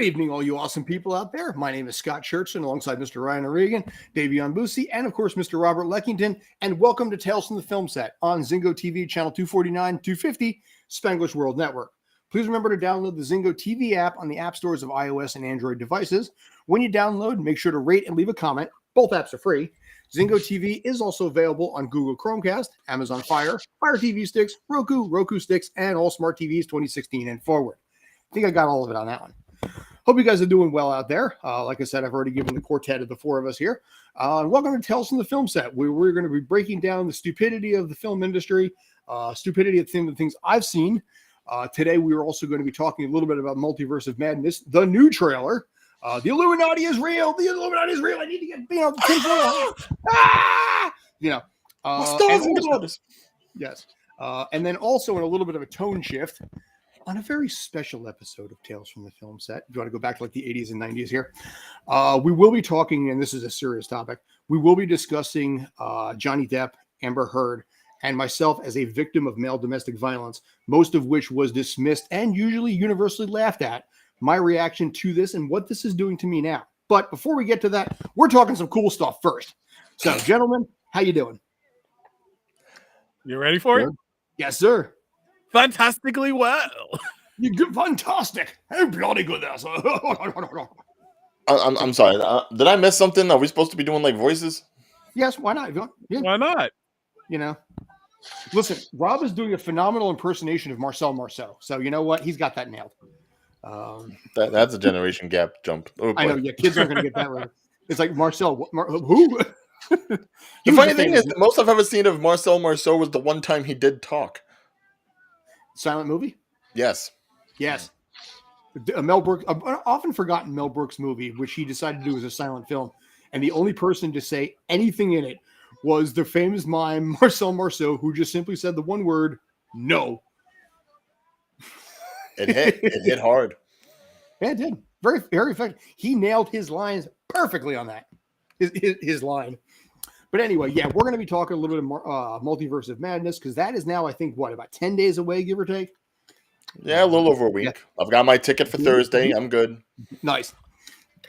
evening, all you awesome people out there. My name is Scott Churchson, alongside Mr. Ryan O'Regan, Davion Boosie, and of course, Mr. Robert Leckington. And welcome to Tales from the Film Set on Zingo TV, channel 249, 250, Spanglish World Network. Please remember to download the Zingo TV app on the app stores of iOS and Android devices. When you download, make sure to rate and leave a comment. Both apps are free. Zingo TV is also available on Google Chromecast, Amazon Fire, Fire TV sticks, Roku sticks, and all smart TVs 2016 and forward. I think I got all of it on that one. Hope you guys are doing well out there. Like I said, I've already given the quartet of the four of us here. Welcome to Tales from the Film Set. We're going to be breaking down the stupidity of the film industry, stupidity of the things I've seen. Today, we are also going to be talking a little bit about Multiverse of Madness, the new trailer. The Illuminati is real. The Illuminati is real. I need to get the tinfoil. Stars and daughters. Yes. And then also in a little bit of a tone shift, on a very special episode of Tales from the Film Set, if you want to go back to like the 80s and 90s here, we will be talking, and this is a serious topic, we will be discussing Johnny Depp, Amber Heard, and myself as a victim of male domestic violence, most of which was dismissed and usually universally laughed at. My reaction to this and what this is doing to me now. But before we get to that, we're talking some cool stuff first. So, gentlemen, how you doing? You ready for it? Yes, sir. Fantastically well. You're good, fantastic. Hey, bloody good ass. I'm sorry. Did I miss something? Are we supposed to be doing like voices? Yes, why not? Yeah. Why not? You know, listen, Rob is doing a phenomenal impersonation of Marcel Marceau. So you know what? He's got that nailed. That's a generation gap jump. Oh, I know. Yeah, kids aren't going to get that right. It's like Marcel. Who? The funny thing is, the most I've ever seen of Marcel Marceau was the one time he did talk. Silent movie? Yes. Mel Brooks, an often forgotten Mel Brooks movie, which he decided to do as a silent film. And the only person to say anything in it was the famous mime Marcel Marceau, who just simply said the one word, no. It hit hard. Yeah, it did. Very, very effective. He nailed his lines perfectly on that. His line. But anyway, yeah, we're going to be talking a little bit more Multiverse of Madness, because that is now, I think, about 10 days away, give or take? Yeah, a little over a week. Yeah. I've got my ticket for Thursday. I'm good. Nice.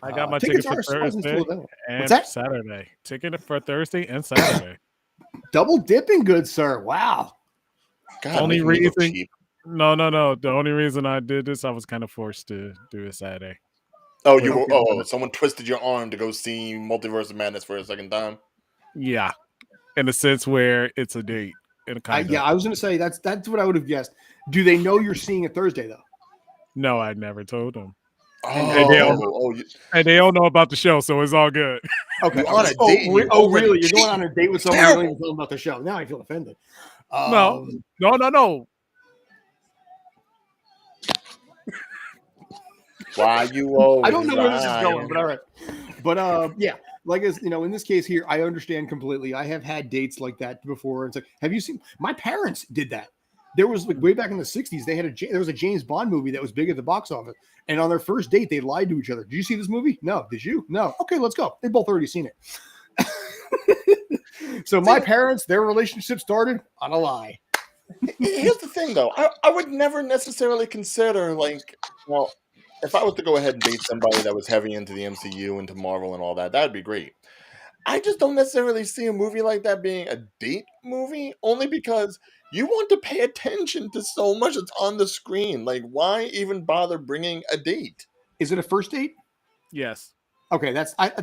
I got my ticket for Thursday and Saturday. Ticket for Thursday and Saturday. Double dipping good, sir. Wow. God, only reason... No. The only reason I did this, I was kind of forced to do it Saturday. Oh, someone twisted your arm to go see Multiverse of Madness for a second time? Yeah, in the sense where it's a date. I was going to say that's what I would have guessed. Do they know you're seeing it Thursday though? No, I never told them. And they don't know about the show, so it's all good. Okay, on a date. Really? You're going on a date with someone who doesn't even tell them about the show? Now I feel offended. No. Why you always I don't know where this is going, but all right. But yeah. Like, as you know, in this case here, I understand completely. I have had dates like that before. It's like, have you seen? My parents did that. There was like way back in the 60s, there was a James Bond movie that was big at the box office. And on their first date, they lied to each other. Did you see this movie? No. Did you? No. Okay, let's go. They both already seen it. So my parents, their relationship started on a lie. Here's the thing, though. I would never necessarily consider, if I was to go ahead and date somebody that was heavy into the MCU, into Marvel and all that, that'd be great. I just don't necessarily see a movie like that being a date movie, only because you want to pay attention to so much that's on the screen. Like, why even bother bringing a date? Is it a first date? Yes. Okay,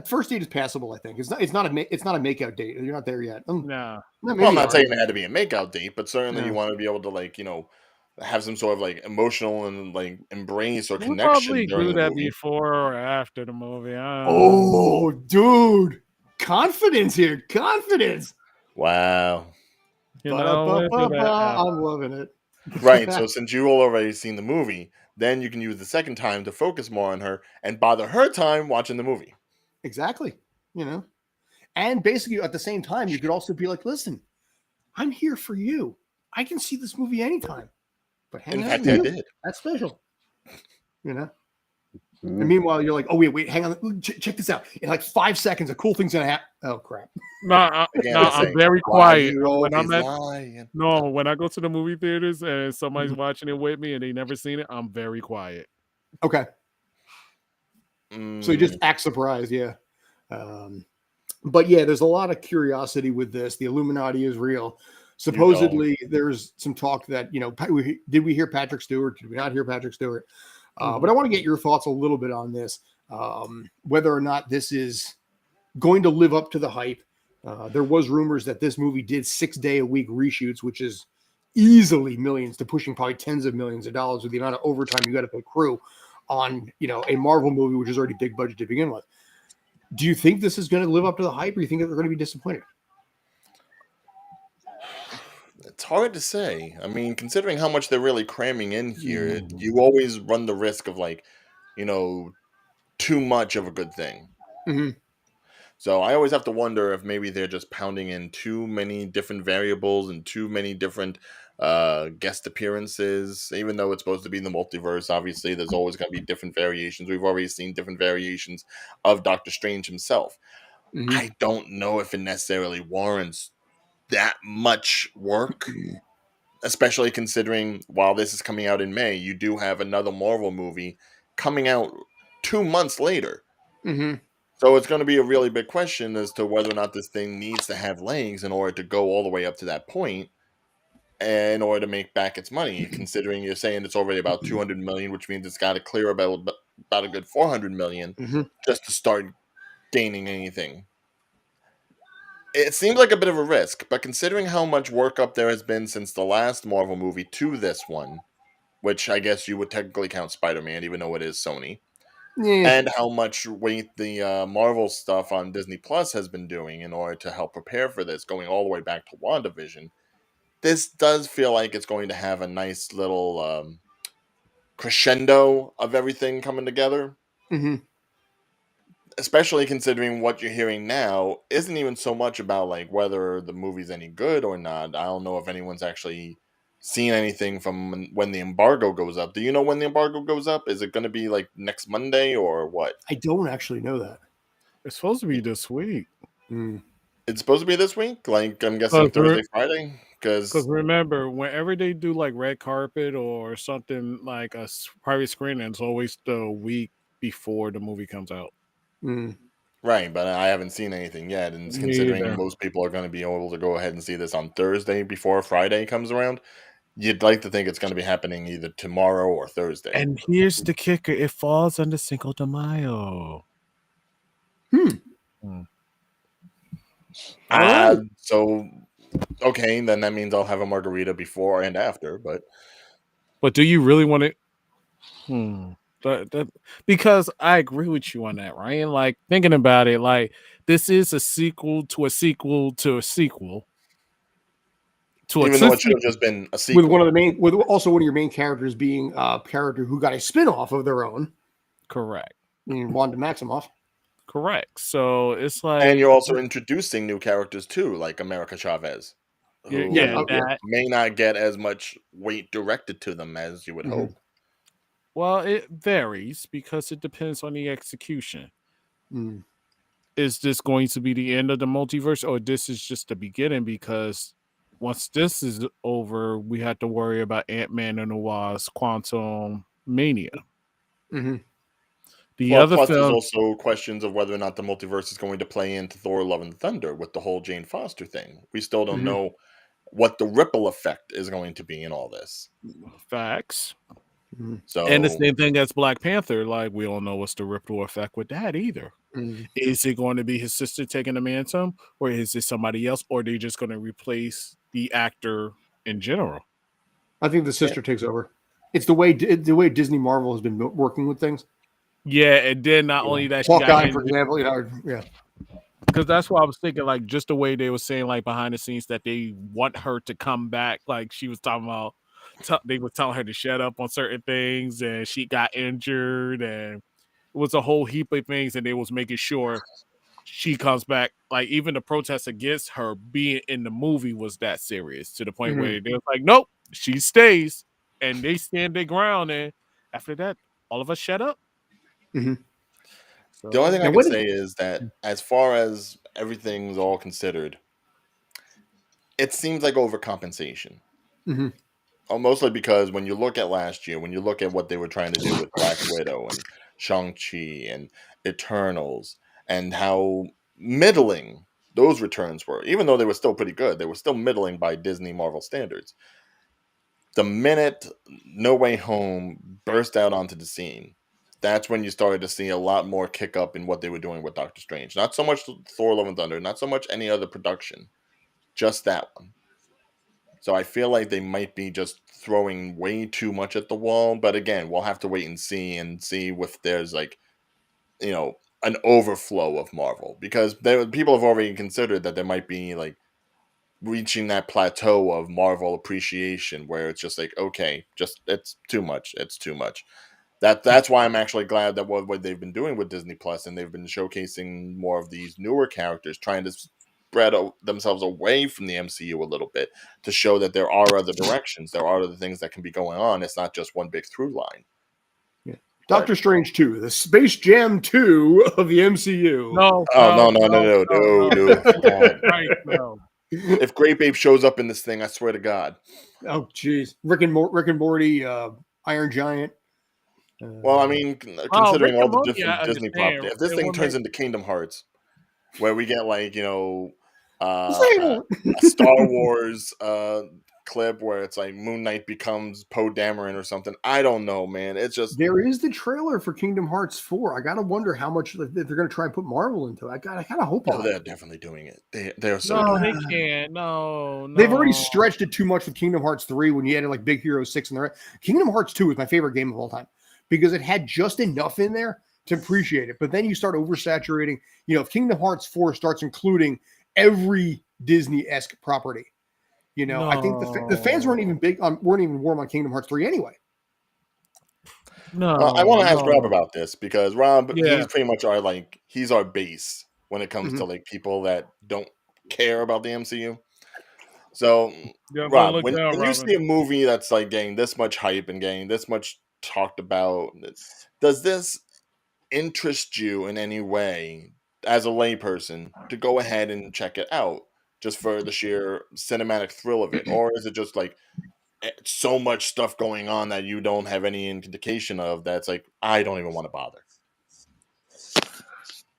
first date is passable. I think it's not a makeout date. You're not there yet. No. Well, I'm not saying it had to be a makeout date, but certainly you want to be able to have some sort of emotional and embrace or connection. Probably do that before or after the movie. Oh, dude, confidence here, confidence. Wow. I'm loving it. Right. So since you all already seen the movie, then you can use the second time to focus more on her and bother her time watching the movie. Exactly. And basically at the same time, you could also be like, listen, I'm here for you. I can see this movie anytime. But hang in on, fact, I did. That's special. And meanwhile, you're like, oh, wait, hang on. Check this out. In 5 seconds, a cool thing's going to happen. Oh, crap. I'm very quiet. When I go to the movie theaters and somebody's watching it with me and they never seen it, I'm very quiet. Okay. So he just acts surprised, yeah. But yeah, there's a lot of curiosity with this. The Illuminati is real. Supposedly, there's some talk that, did we hear Patrick Stewart? Did we not hear Patrick Stewart? But I want to get your thoughts a little bit on this, whether or not this is going to live up to the hype. There was rumors that this movie did 6-day-a-week reshoots, which is easily millions to pushing probably tens of millions of dollars with the amount of overtime you got to pay crew on, a Marvel movie, which is already big budget to begin with. Do you think this is going to live up to the hype, or do you think that they're going to be disappointed? It's hard to say. I mean, considering how much they're really cramming in here, you always run the risk of too much of a good thing. Mm-hmm. So I always have to wonder if maybe they're just pounding in too many different variables and too many different guest appearances. Even though it's supposed to be in the multiverse, obviously there's always going to be different variations. We've already seen different variations of Doctor Strange himself. Mm-hmm. I don't know if it necessarily warrants that much work, especially considering while this is coming out in May, you do have another Marvel movie coming out 2 months later. Mm-hmm. So it's going to be a really big question as to whether or not this thing needs to have legs in order to go all the way up to that point, and in order to make back its money. Considering you're saying it's already about 200 million, which means it's got to clear about a good 400 million just to start gaining anything. It seems like a bit of a risk, but considering how much workup there has been since the last Marvel movie to this one, which I guess you would technically count Spider-Man, even though it is Sony, and how much weight the Marvel stuff on Disney Plus has been doing in order to help prepare for this, going all the way back to WandaVision, this does feel like it's going to have a nice little crescendo of everything coming together. Mm-hmm. Especially considering what you're hearing now isn't even so much about whether the movie's any good or not. I don't know if anyone's actually seen anything from when the embargo goes up. Do you know when the embargo goes up? Is it going to be next Monday or what? I don't actually know that. It's supposed to be this week. It's supposed to be this week? I'm guessing Thursday, Friday? Because remember, whenever they do red carpet or something like a private screening, it's always the week before the movie comes out. Right, but I haven't seen anything yet, and considering most people are going to be able to go ahead and see this on Thursday before Friday comes around, you'd like to think it's going to be happening either tomorrow or Thursday. And here's the kicker: it falls under Cinco de Mayo. So, okay, then that means I'll have a margarita before and after, but do you really want it? Because I agree with you on that, Ryan. Thinking about it, this is a sequel to a sequel to a sequel. Even though it should have just been a sequel. With also one of your main characters being a character who got a spin-off of their own. Correct. Wanda Maximoff. Correct. So it's and you're also introducing new characters too, like America Chavez. Who may not get as much weight directed to them as you would hope. Well, it varies because it depends on the execution. Is this going to be the end of the multiverse, or this is just the beginning? Because once this is over, we have to worry about Ant-Man and the Wasp: Quantum Mania. Plus there's also questions of whether or not the multiverse is going to play into Thor: Love and Thunder with the whole Jane Foster thing. We still don't know what the ripple effect is going to be in all this. Facts. So, and the same thing as Black Panther. We don't know what's the ripple effect with that either. Is it going to be his sister taking the mantle, or is it somebody else, or are they just going to replace the actor in general? I think the sister takes over. It's the way Disney Marvel has been working with things. Yeah, and then not only that, Hawkeye, for example, because that's what I was thinking. Just the way they were saying, behind the scenes, that they want her to come back. She was talking about, they were telling her to shut up on certain things, and she got injured, and it was a whole heap of things, and they was making sure she comes back. Even the protest against her being in the movie was that serious, to the point where they was nope, she stays, and they stand their ground. And after that, all of us shut up. So, the only thing I can say is that as far as everything's all considered, it seems like overcompensation. Mostly because when you look at last year, when you look at what they were trying to do with Black Widow and Shang-Chi and Eternals, and how middling those returns were. Even though they were still pretty good, they were still middling by Disney Marvel standards. The minute No Way Home burst out onto the scene, that's when you started to see a lot more kick up in what they were doing with Doctor Strange. Not so much Thor: Love and Thunder, not so much any other production, just that one. So I feel like they might be just throwing way too much at the wall. But again, we'll have to wait and see if there's like, an overflow of Marvel, because people have already considered that there might be like reaching that plateau of Marvel appreciation where it's just like, okay, just it's too much. It's too much. That's why I'm actually glad that what they've been doing with Disney Plus, and they've been showcasing more of these newer characters, trying to spread themselves away from the MCU a little bit to show that there are other directions, there are other things that can be going on. It's not just one big through line. Yeah. Doctor Strange 2, the Space Jam 2 of the MCU. No. Right, no. If Grape Ape shows up in this thing, I swear to God. Oh, jeez. Rick and Morty, Iron Giant. Well, I mean, considering all the different Disney property, if this thing turns into Kingdom Hearts, where we get like, a Star Wars clip where it's like Moon Knight becomes Poe Dameron or something. I don't know, man. It's just, there is the trailer for Kingdom Hearts 4. I gotta wonder how much they're going to try and put Marvel into it. I gotta hope. Oh, they're definitely doing it. They're so. No, they can't. No, they've already stretched it too much with Kingdom Hearts 3 when you added like Big Hero 6 in there. Kingdom Hearts 2 is my favorite game of all time because it had just enough in there to appreciate it. But then you start oversaturating. If Kingdom Hearts 4 starts including every Disney-esque property, I think the fans weren't even warm on Kingdom Hearts 3 anyway. No, I want to ask Rob about this because Rob, he's pretty much he's our base when it comes to like people that don't care about the MCU. So, Rob, when you see a movie that's like getting this much hype and getting this much talked about, does this interest you in any way as a layperson to go ahead and check it out just for the sheer cinematic thrill of it? Or is it just like so much stuff going on that you don't have any indication of that's like, I don't even want to bother?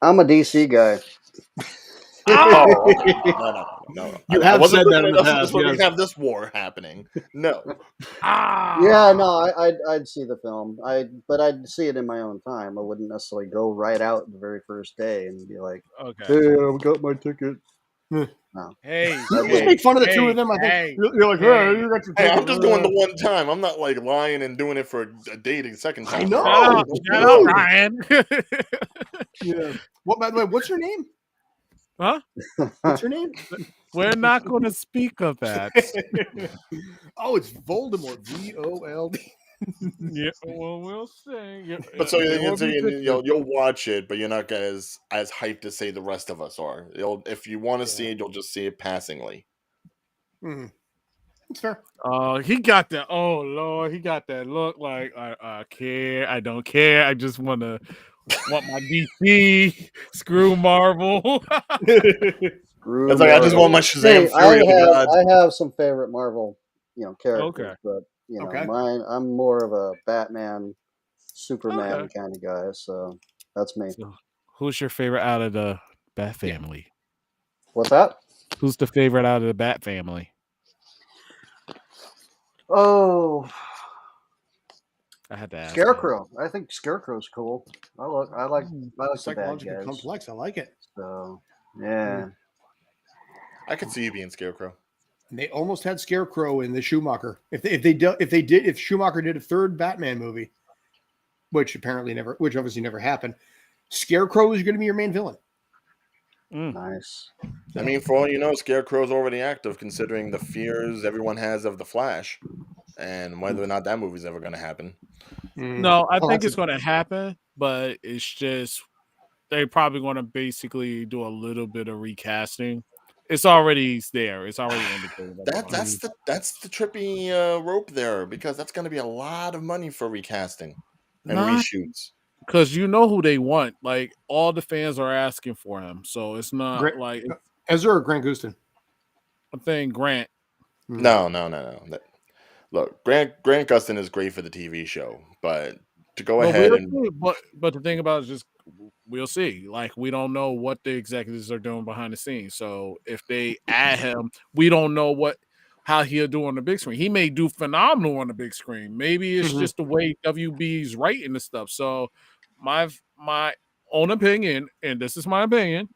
I'm a DC guy. No. You have said that in the past. We have this war happening. No. Yeah, no, I'd see the film. But I'd see it in my own time. I wouldn't necessarily go right out the very first day and be like, okay, hey, I got my ticket. No. Hey, just make fun of the two of them. I think you're like, hey, you got your ticket. I'm just going the one time. I'm not like lying and doing it for a dating second time. I know. Shut up, Ryan. Yeah. By the way, what's your name? Huh? What's your name? We're not going to speak of that. Oh, it's Voldemort. VOLD. Yeah, well, we'll see. Yeah, but so you'll watch it, but you're not as hyped as say the rest of us are. If you want to see it, you'll just see it passingly. It's fair. He got that. Oh Lord, he got that look like I care. I don't care. I just want my DC. Screw Marvel. It's like I just want my Shazam Fury. I have some favorite Marvel, characters, but mine. I'm more of a Batman, Superman kind of guy. So that's me. So, who's your favorite out of the Bat family? What's that? Who's the favorite out of the Bat family? Oh, I had to ask. Scarecrow. I think Scarecrow's cool. I like psychologically complex. I like it. So yeah, I could see you being Scarecrow. And they almost had Scarecrow in the Schumacher. If Schumacher did a third Batman movie, which obviously never happened, Scarecrow is going to be your main villain. Nice. I mean, for all you know, Scarecrow's already active, considering the fears everyone has of the Flash, and whether or not that movie's ever going to happen. No, I think it's going to happen, but it's just they're probably going to basically do a little bit of recasting. It's already there. It's already indicated. That's the trippy rope there, because that's going to be a lot of money for recasting and reshoots. Because you know who they want. Like, all the fans are asking for him. So it's not like Ezra or Grant Gustin? I'm saying Grant. No. Look, Grant Gustin is great for the TV show, but to go ahead and. But the thing about it is just we'll see. Like we don't know what the executives are doing behind the scenes. So if they add him, we don't know how he'll do on the big screen. He may do phenomenal on the big screen. Maybe it's just the way WB's writing the stuff. So my own opinion, and this is my opinion,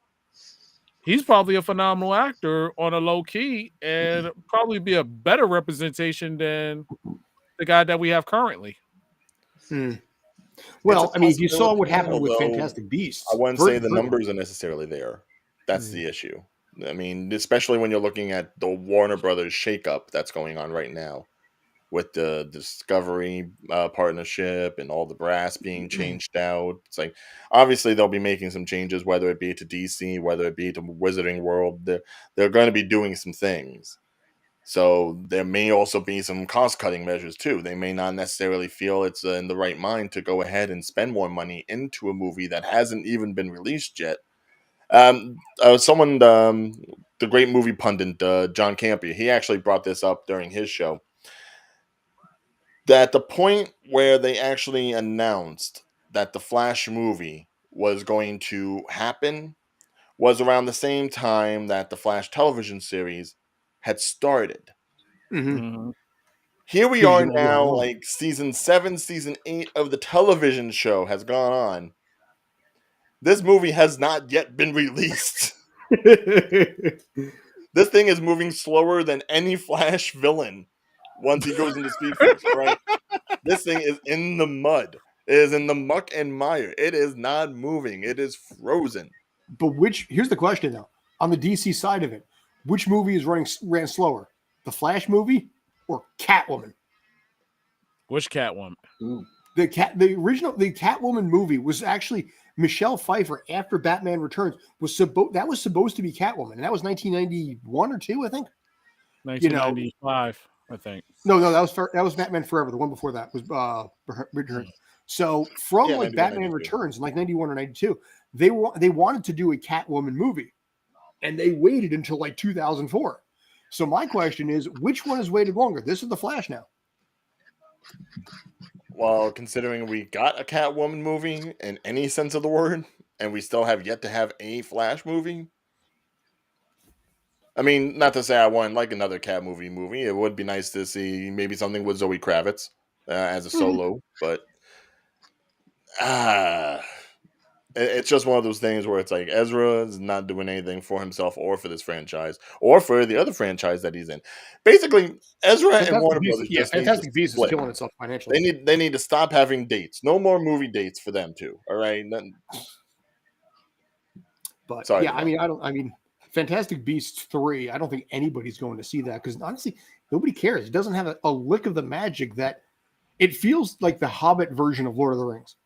he's probably a phenomenal actor on a low key and probably be a better representation than the guy that we have currently. Well, I mean, if you saw what happened with Fantastic Beasts, I wouldn't say the numbers are necessarily there. That's the issue. I mean, especially when you're looking at the Warner Brothers shakeup that's going on right now with the Discovery partnership and all the brass being changed out. It's like, obviously they'll be making some changes, whether it be to DC, whether it be to Wizarding World. They're going to be doing some things. So there may also be some cost-cutting measures too. They may not necessarily feel it's in the right mind to go ahead and spend more money into a movie that hasn't even been released yet. The great movie pundit John Campea, he actually brought this up during his show. That the point where they actually announced that the Flash movie was going to happen was around the same time that the Flash television series had started. Here we are now, like season 7, season 8 of the television show has gone on. This movie has not yet been released. This thing is moving slower than any Flash villain once he goes into Speed Force, right? This thing is in the mud. It is in the muck and mire. It is not moving. It is frozen. But here's the question though, on the DC side of it, which movie ran slower? The Flash movie or Catwoman? Which Catwoman? The Catwoman movie was actually Michelle Pfeiffer after Batman Returns was supposed to be Catwoman, and that was 1991 or 2, I think. 1995, I think. No, that was Batman Forever. The one before that was Returns. So from Batman Returns in like 91 or 92, they wanted to do a Catwoman movie, and they waited until like 2004. So my question is, which one has waited longer? This is the Flash now. Well, considering we got a Catwoman movie in any sense of the word, and we still have yet to have a Flash movie. I mean, not to say I want like another Cat movie. It would be nice to see maybe something with Zoe Kravitz as a solo, but it's just one of those things where it's like Ezra is not doing anything for himself or for this franchise or for the other franchise that he's in. Basically, Ezra and Warner Brothers Fantastic Beasts is killing itself financially. They need to stop having dates. No more movie dates for them too. All right. But sorry, I mean, Fantastic Beasts 3. I don't think anybody's going to see that because honestly, nobody cares. It doesn't have a lick of the magic that it feels like the Hobbit version of Lord of the Rings.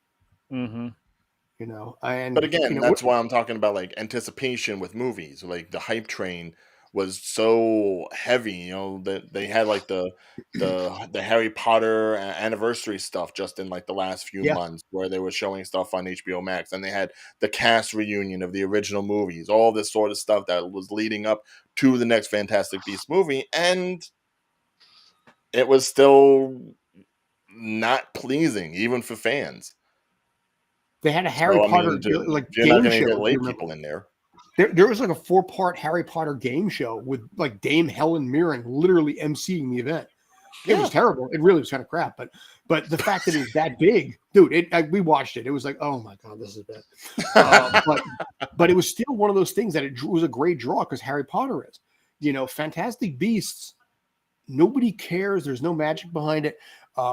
You know, but again, that's why I'm talking about like anticipation with movies. Like the hype train was so heavy, you know, that they had like the Harry Potter anniversary stuff just in like the last few months where they were showing stuff on HBO Max, and they had the cast reunion of the original movies, all this sort of stuff that was leading up to the next Fantastic Beasts movie, and it was still not pleasing even for fans. They had a Harry Potter like game show. Get lay people in there. There was like a 4-part Harry Potter game show with like Dame Helen Mirren literally emceeing the event. It was terrible. It really was kind of crap. But the fact that it's that big, dude, we watched it. It was like, oh my god, this is bad. But it was still one of those things that it was a great draw because Harry Potter is. You know, Fantastic Beasts. Nobody cares. There's no magic behind it.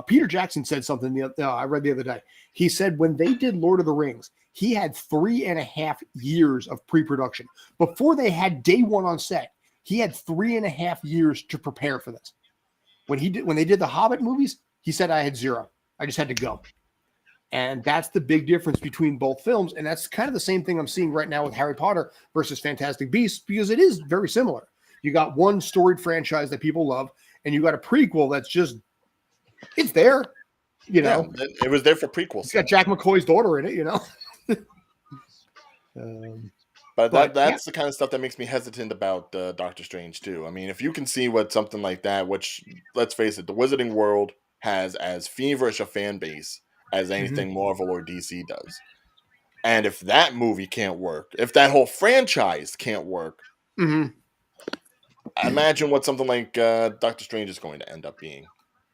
Peter Jackson said something I read the other day. He said when they did Lord of the Rings, he had 3.5 years of pre-production. Before they had day one on set, he had 3.5 years to prepare for this. When they did the Hobbit movies, he said I had 0. I just had to go. And that's the big difference between both films. And that's kind of the same thing I'm seeing right now with Harry Potter versus Fantastic Beasts, because it is very similar. You got one storied franchise that people love, and you got a prequel that's just it's there, you know. It was there for prequels. It's got Jack McCoy's daughter in it, you know. But that's the kind of stuff that makes me hesitant about Doctor Strange too. I mean, if you can see what something like that, which let's face it, the Wizarding World has as feverish a fan base as anything Marvel or DC does. And if that movie can't work, if that whole franchise can't work, imagine what something like Doctor Strange is going to end up being.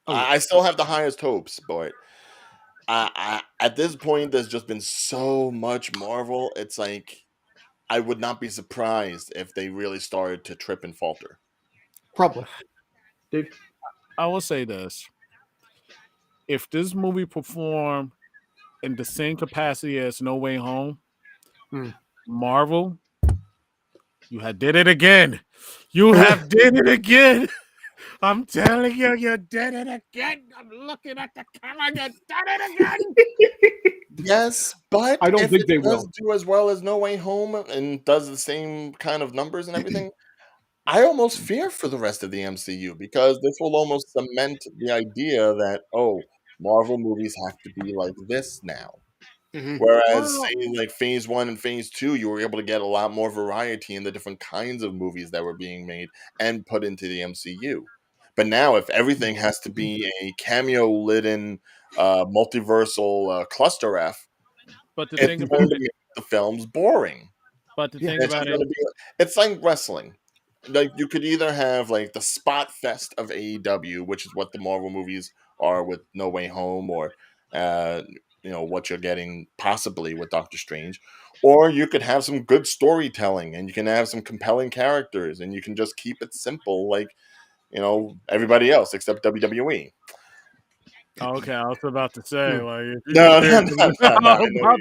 I still have the highest hopes, but at this point, there's just been so much Marvel. It's like I would not be surprised if they really started to trip and falter. Probably. Dave? I will say this. If this movie performed in the same capacity as No Way Home, Marvel, you have did it again. You have did it again. I'm telling you, you did it again. I'm looking at the camera. You did it again. Yes, but I don't think they will do as well as No Way Home and does the same kind of numbers and everything. I almost fear for the rest of the MCU because this will almost cement the idea that Marvel movies have to be like this now. Whereas, say, like Phase 1 and Phase 2, you were able to get a lot more variety in the different kinds of movies that were being made and put into the MCU. But now, if everything has to be a cameo-laden, multiversal cluster F, but the thing about it, the film's boring. But the thing about it, it's like wrestling. Like you could either have like the spot fest of AEW, which is what the Marvel movies are with No Way Home, or what you're getting possibly with Doctor Strange, or you could have some good storytelling and you can have some compelling characters and you can just keep it simple, like everybody else except WWE. Okay, I was about to say, like, no,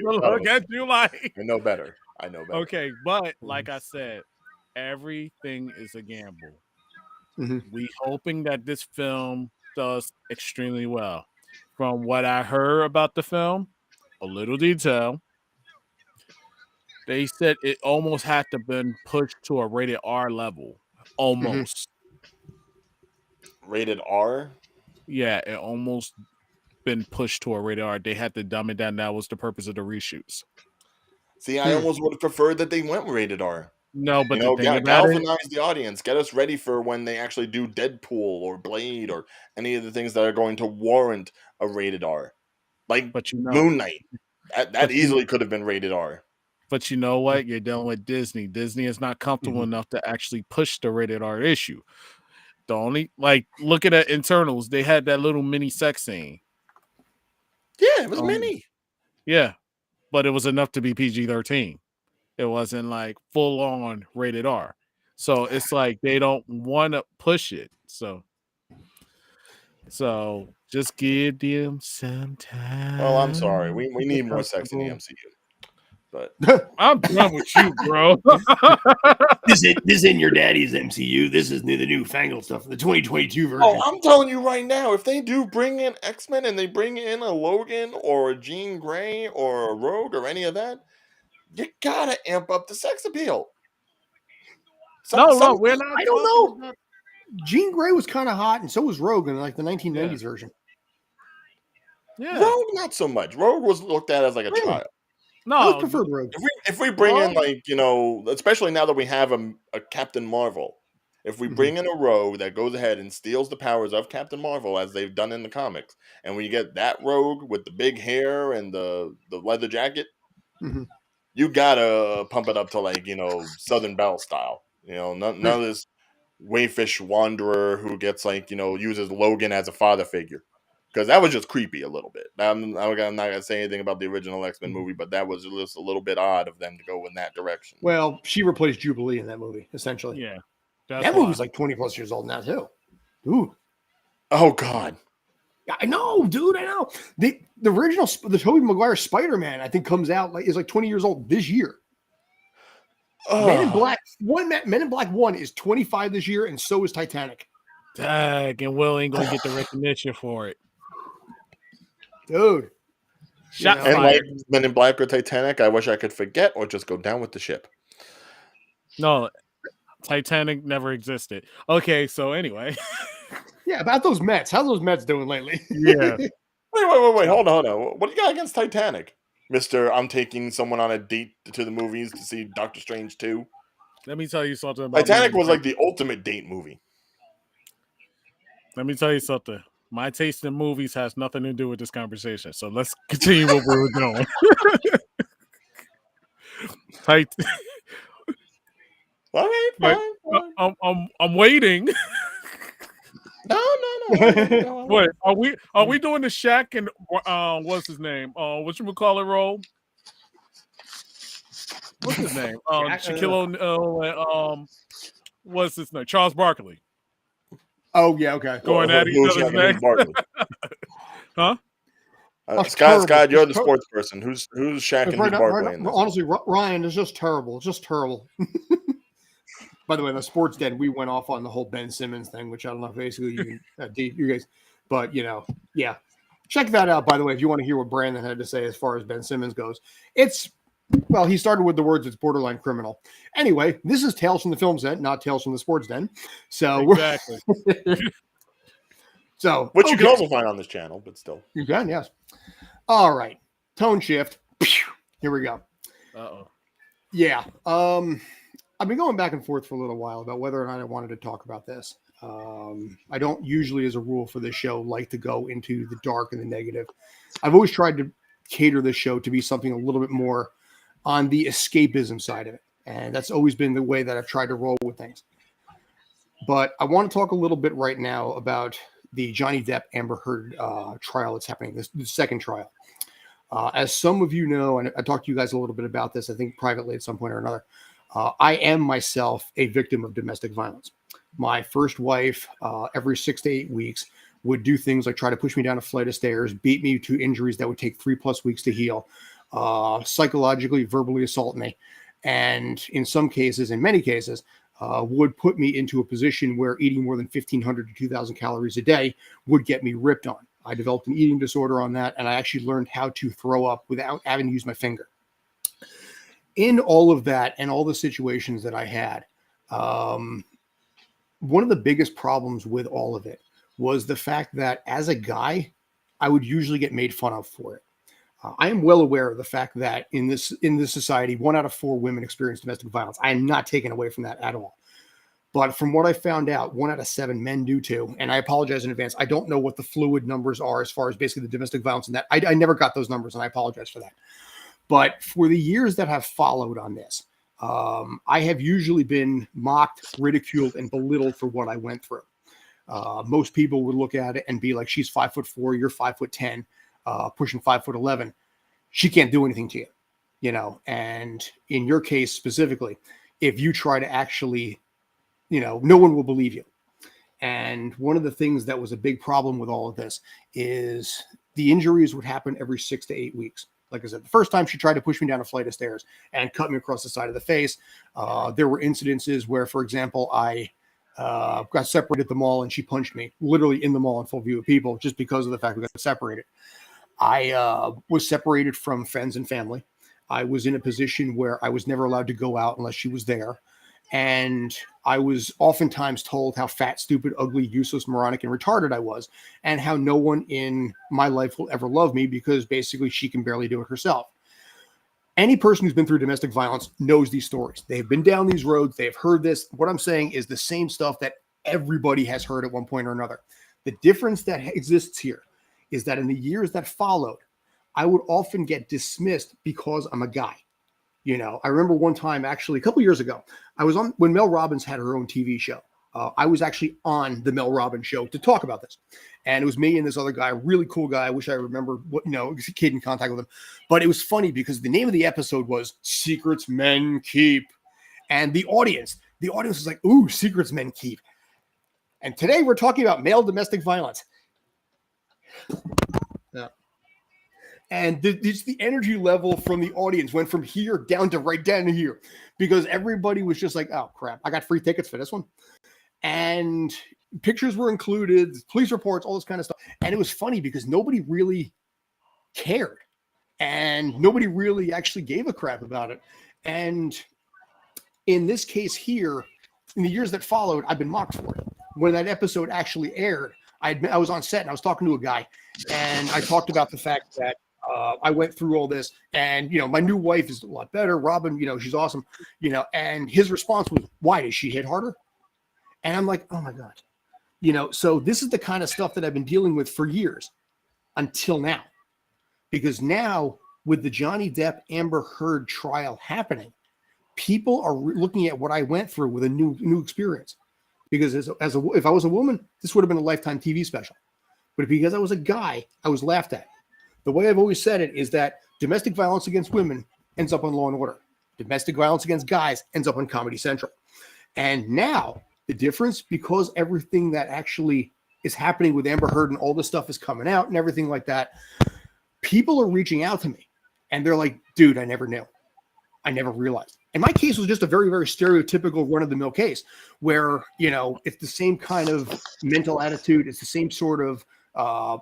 look at you like I know better. Okay, but like I said, everything is a gamble. We hoping that this film does extremely well. From what I heard about the film, a little detail, they said it almost had to been pushed to a rated R level. Almost. Rated R? Yeah, it almost been pushed to a rated R. They had to dumb it down. That was the purpose of the reshoots. See, I almost would have preferred that they went rated R. No, but the thing about galvanize the audience, get us ready for when they actually do Deadpool or Blade or any of the things that are going to warrant a rated R, like Moon Knight. That easily could have been rated R. But you know what? You're dealing with Disney. Disney is not comfortable enough to actually push the rated R issue. The only look at Internals. They had that little mini sex scene. Yeah, it was mini. Yeah, but it was enough to be PG-13. It wasn't like full on rated R. So it's like they don't want to push it. So just give them some time. Well, I'm sorry. We need more sex in the MCU. But I'm done with you, bro. This isn't your daddy's MCU. This is the newfangled stuff, the 2022 version. Oh, I'm telling you right now, if they do bring in X-Men and they bring in a Logan or a Jean Grey or a Rogue or any of that, you gotta amp up the sex appeal. No, we're not. I don't know. Jean Grey was kind of hot, and so was Rogue in like the 1990s version. Yeah, Rogue not so much. Rogue was looked at as like a child. No, I prefer Rogue. If we bring in especially now that we have a Captain Marvel, if we bring in a Rogue that goes ahead and steals the powers of Captain Marvel as they've done in the comics, and we get that Rogue with the big hair and the leather jacket, you gotta pump it up to like Southern Belle style. None of this wayfish wanderer who gets uses Logan as a father figure. Because that was just creepy a little bit. I'm not going to say anything about the original X-Men movie, but that was just a little bit odd of them to go in that direction. Well, she replaced Jubilee in that movie, essentially. Yeah. That movie's like 20 plus years old now, too. Dude. Oh, God. I know, dude. I know. The original, the Tobey Maguire Spider-Man, I think, comes out is like 20 years old this year. Men in Black 1 is 25 this year, and so is Titanic. Dang, and Will ain't going to get the recognition for it. Dude. Shot and fired. like Men in Black or Titanic, I wish I could forget or just go down with the ship. No, Titanic never existed. Okay, so anyway. Yeah, about those Mets. How's those Mets doing lately? Yeah. Wait. Hold on. What do you got against Titanic? Mr. I'm taking someone on a date to the movies to see Doctor Strange 2. Let me tell you something about Titanic was like the ultimate date movie. Let me tell you something. My taste in movies has nothing to do with this conversation. So let's continue what we were doing. Tight. All right, fine. I'm waiting. No. Wait, are we doing the Shaq and what's his name? What you would call it role? What's his name? Shaquille O'Neal and what's his name? Charles Barkley. Oh yeah, okay. Going at each other's neck. Huh? Scott, you're the sports person. Who's Shaq and who's Barkley in this? Honestly, Ryan is just terrible. It's just terrible. By the way, in the Sports Den, we went off on the whole Ben Simmons thing, which I don't know if basically you guys, but yeah. Check that out, by the way, if you want to hear what Brandon had to say as far as Ben Simmons goes. He started with the words, it's borderline criminal. Anyway, this is Tales from the Film Set, not Tales from the Sports Den. So exactly. Which you can also find on this channel, but still. You can, yes. All right. Tone shift. Here we go. Uh-oh. Yeah. I've been going back and forth for a little while about whether or not I wanted to talk about this. I don't usually, as a rule for this show, like to go into the dark and the negative. I've always tried to cater this show to be something a little bit more on the escapism side of it. And that's always been the way that I've tried to roll with things. But I want to talk a little bit right now about the Johnny Depp Amber Heard trial that's happening, the second trial. As some of you know, and I talked to you guys a little bit about this, I think privately at some point or another, I am myself a victim of domestic violence. My first wife, every 6 to 8 weeks, would do things like try to push me down a flight of stairs, beat me to injuries that would take 3+ weeks to heal, psychologically, verbally assault me, and in many cases, would put me into a position where eating more than 1,500 to 2,000 calories a day would get me ripped on. I developed an eating disorder on that, and I actually learned how to throw up without having to use my finger. In all of that and all the situations that I had, one of the biggest problems with all of it was the fact that as a guy, I would usually get made fun of for it. I am well aware of the fact that in this society, 1 out of 4 women experience domestic violence. I am not taken away from that at all. But from what I found out, 1 out of 7 men do too. And I apologize in advance. I don't know what the fluid numbers are as far as basically the domestic violence and that. I never got those numbers, and I apologize for that. But for the years that have followed on this, I have usually been mocked, ridiculed, and belittled for what I went through. Most people would look at it and be like, she's 5'4", you're 5'10", pushing 5'11". She can't do anything to you, and in your case specifically, if you try to actually, no one will believe you. And one of the things that was a big problem with all of this is the injuries would happen every 6 to 8 weeks. Like I said, the first time she tried to push me down a flight of stairs and cut me across the side of the face. There were incidences where, for example, I got separated at the mall and she punched me literally in the mall in full view of people just because of the fact we got separated. I was separated from friends and family. I was in a position where I was never allowed to go out unless she was there. And I was oftentimes told how fat, stupid, ugly, useless, moronic, and retarded I was, and how no one in my life will ever love me because basically she can barely do it herself. Any person who's been through domestic violence knows these stories. They've been down these roads. They've heard this. What I'm saying is the same stuff that everybody has heard at one point or another. The difference that exists here is that in the years that followed, I would often get dismissed because I'm a guy. I remember one time, actually, a couple years ago, I was on when Mel Robbins had her own TV show. I was actually on the Mel Robbins show to talk about this. And it was me and this other guy, a really cool guy. I wish I remember what, was a kid in contact with him. But it was funny because the name of the episode was Secrets Men Keep. And the audience was like, ooh, Secrets Men Keep. And today we're talking about male domestic violence. Yeah. And the energy level from the audience went from here down to right down to here because everybody was just like, oh, crap, I got free tickets for this one. And pictures were included, police reports, all this kind of stuff. And it was funny because nobody really cared. And nobody really actually gave a crap about it. And in this case here, in the years that followed, I've been mocked for it. When that episode actually aired, I was on set and I was talking to a guy. And I talked about the fact that I went through all this and, my new wife is a lot better. Robin, she's awesome, and his response was, why does she hit harder? And I'm like, oh my God, So this is the kind of stuff that I've been dealing with for years until now, because now with the Johnny Depp Amber Heard trial happening, people are looking at what I went through with a new experience. Because if I was a woman, this would have been a Lifetime TV special. But because I was a guy, I was laughed at. The way I've always said it is that domestic violence against women ends up on Law and Order. Domestic violence against guys ends up on Comedy Central. And now the difference, because everything that actually is happening with Amber Heard and all this stuff is coming out and everything like that, people are reaching out to me and they're like, dude, I never knew. I never realized. And my case was just a very, very stereotypical run-of-the-mill case where, it's the same kind of mental attitude. It's the same sort of,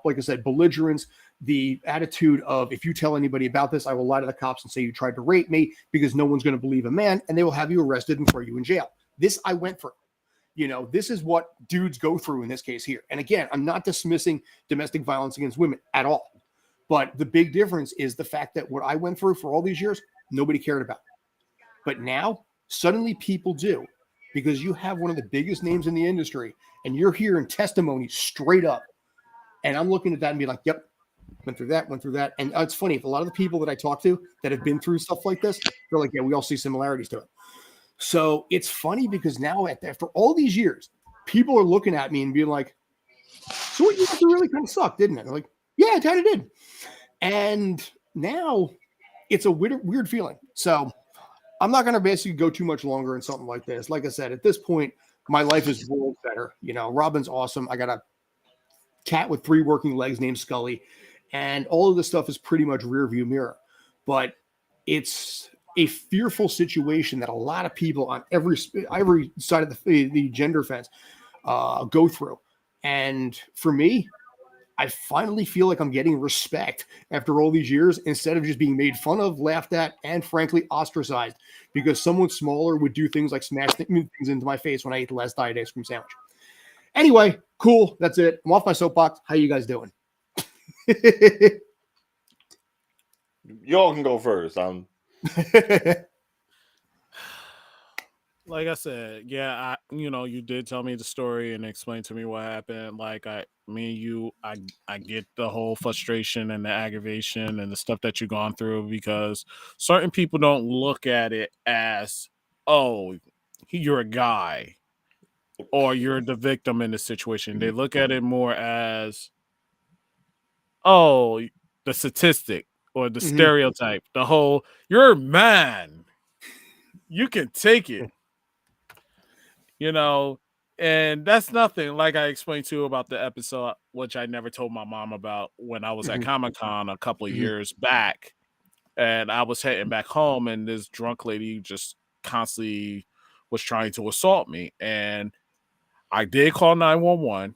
like I said, belligerence, the attitude of, if you tell anybody about this, I will lie to the cops and say you tried to rape me, because no one's going to believe a man, and they will have you arrested and throw you in jail. This I went through. This is what dudes go through in this case here. And again, I'm not dismissing domestic violence against women at all. But the big difference is the fact that what I went through for all these years, nobody cared about. But now, suddenly people do, because you have one of the biggest names in the industry, and you're hearing testimony straight up. And I'm looking at that and be like, yep, went through that. And it's funny, a lot of the people that I talk to that have been through stuff like this, they're like, yeah, we all see similarities to it. So it's funny because now after all these years, people are looking at me and being like, so what you went through really kind of sucked, didn't it? I'm like, yeah, it kind of did. And now it's a weird feeling. So I'm not going to basically go too much longer in something like this. Like I said, at this point, my life is world better. Robin's awesome. I got a cat with 3 working legs named Scully, and all of this stuff is pretty much rear view mirror. But it's a fearful situation that a lot of people on every side of the gender fence go through. And for me, I finally feel like I'm getting respect after all these years, instead of just being made fun of, laughed at, and frankly ostracized because someone smaller would do things like smash things into my face when I ate the last diet ice cream sandwich. Anyway, cool. That's it. I'm off my soapbox. How you guys doing? Y'all can go first. Like I said, yeah, you did tell me the story and explain to me what happened. Like I get the whole frustration and the aggravation and the stuff that you've gone through, because certain people don't look at it as, oh, you're a guy or you're the victim in the situation. They look at it more as, oh, the statistic or the stereotype, the whole, you're a man, you can take it. And that's nothing. Like I explained to you about the episode, which I never told my mom about, when I was at Comic-Con a couple of years back, and I was heading back home, and this drunk lady just constantly was trying to assault me. And I did call 911.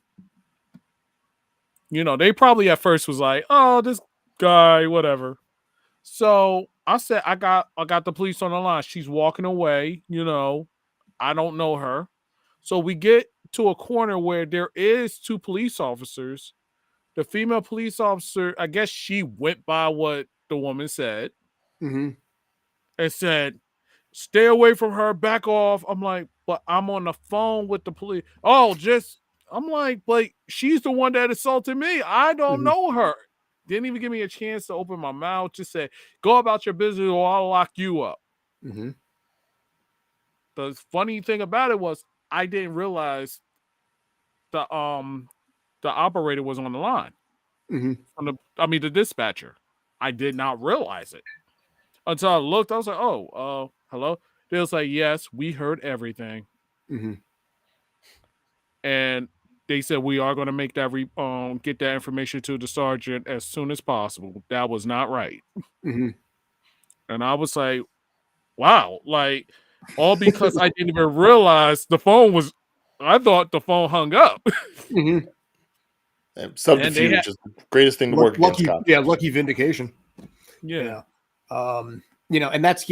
They probably at first was like, oh, this guy, whatever. So I said, I got the police on the line. She's walking away, I don't know her. So we get to a corner where there is 2 police officers. The female police officer, I guess she went by what the woman said and said, stay away from her, back off. I'm like, but I'm on the phone with the police. Oh, I'm like, but she's the one that assaulted me. I don't know her. Didn't even give me a chance to open my mouth. Just said, go about your business or I'll lock you up. The funny thing about it was, I didn't realize the operator was on the line. The dispatcher. I did not realize it until I looked. I was like, oh, hello. They was like, yes, we heard everything. And they said, we are going to make that get that information to the sergeant as soon as possible. That was not right. And I was like, wow, like, all because I didn't even realize the phone was, I thought the phone hung up. Subterfuge is the greatest thing to work against. Lucky vindication. Yeah. And that's,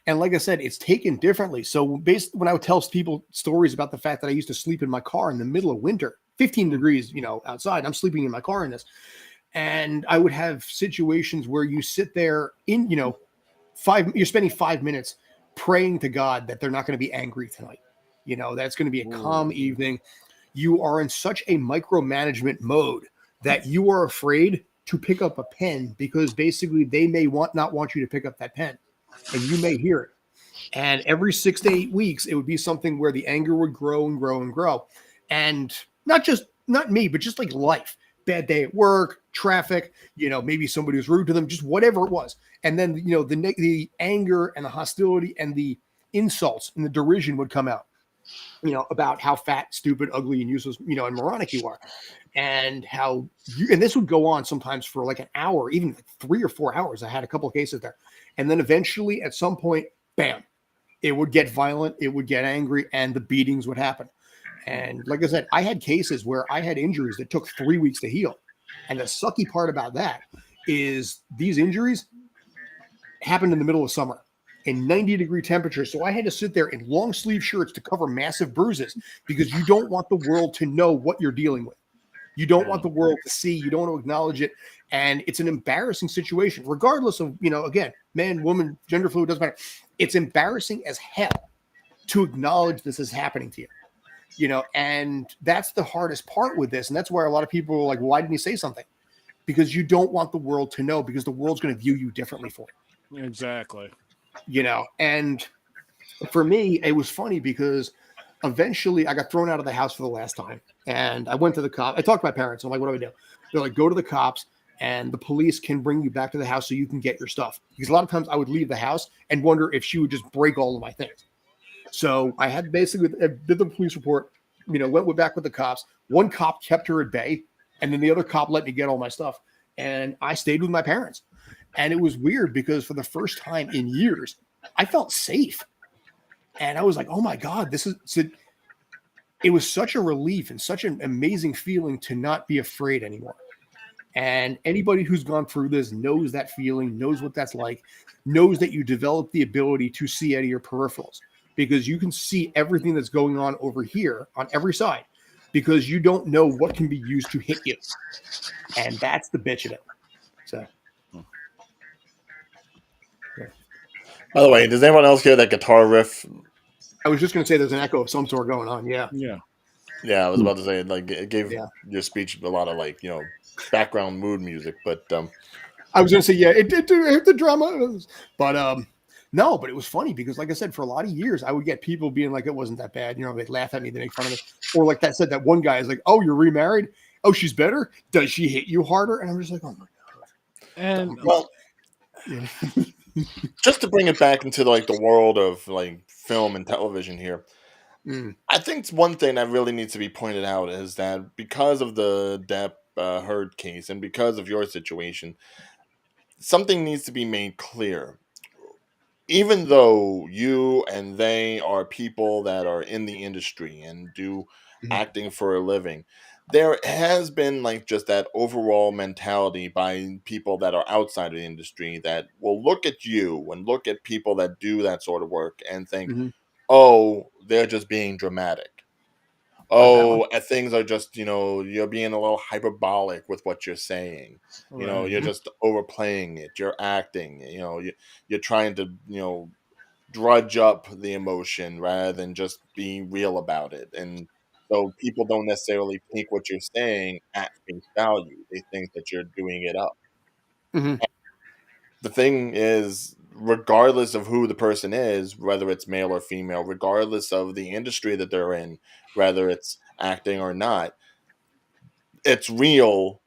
and like I said, it's taken differently. So when I would tell people stories about the fact that I used to sleep in my car in the middle of winter, 15 degrees, outside, I'm sleeping in my car in this. And I would have situations where you sit there in, you're spending 5 minutes praying to God that they're not going to be angry tonight. That's going to be a calm evening. you are in such a micromanagement mode that you are afraid to pick up a pen because basically they may not want you to pick up that pen, and you may hear it. And every 6 to 8 weeks, it would be something where the anger would grow and grow and grow. And not me, but just like life, bad day at work, traffic, maybe somebody was rude to them, just whatever it was. And then, the anger and the hostility and the insults and the derision would come out, about how fat, stupid, ugly, and useless, and moronic you are. And and this would go on sometimes for like an hour, even like 3 or 4 hours. I had a couple of cases there. And then eventually at some point, bam, it would get violent, it would get angry, and the beatings would happen. And like I said, I had cases where I had injuries that took 3 weeks to heal. And the sucky part about that is these injuries happened in the middle of summer in 90-degree temperatures. So I had to sit there in long sleeve shirts to cover massive bruises because you don't want the world to know what you're dealing with. You don't want the world to see, you don't want to acknowledge it. And it's an embarrassing situation, regardless of, again, man, woman, gender fluid, doesn't matter. It's embarrassing as hell to acknowledge this is happening to you, and that's the hardest part with this. And that's where a lot of people are like, why didn't you say something? Because you don't want the world to know, because the world's going to view you differently for it. Exactly. And for me, it was funny because eventually I got thrown out of the house for the last time. And I went to the cop. I talked to my parents. I'm like, what do I do? They're like, go to the cops and the police can bring you back to the house so you can get your stuff. Because a lot of times I would leave the house and wonder if she would just break all of my things. So I had basically did the police report, went back with the cops. One cop kept her at bay, and then the other cop let me get all my stuff. And I stayed with my parents. And it was weird because for the first time in years, I felt safe. And I was like, oh my God, it was such a relief and such an amazing feeling to not be afraid anymore. And anybody who's gone through this knows that feeling, knows what that's like, knows that you develop the ability to see out of your peripherals because you can see everything that's going on over here on every side because you don't know what can be used to hit you. And that's the bitch of it. So. Yeah. By the way, does anyone else hear that guitar riff? I was just going to say there's an echo of some sort going on. Yeah. Yeah, I was about to say, like, it gave your speech a lot of, like, background mood music, but I was going to say, yeah, it did the drama, but no, but it was funny because, like I said, for a lot of years, I would get people being like, it wasn't that bad. They'd laugh at me, they make fun of me. Or like that said, that one guy is like, oh, you're remarried? Oh, she's better? Does she hit you harder? And I'm just like, oh my God. And well, just to bring it back into like the world of like film and television here, I think one thing that really needs to be pointed out is that because of the Depp Heard case and because of your situation, something needs to be made clear. Even though you and they are people that are in the industry and do acting for a living, there has been like just that overall mentality by people that are outside of the industry that will look at you and look at people that do that sort of work and think, oh, they're just being dramatic. Oh, things are just, you're being a little hyperbolic with what you're saying. Right. You're just overplaying it. You're acting. You're trying to, drudge up the emotion rather than just being real about it. And so people don't necessarily take what you're saying at face value. They think that you're doing it up. The thing is, regardless of who the person is, whether it's male or female, regardless of the industry that they're in, whether it's acting or not, it's real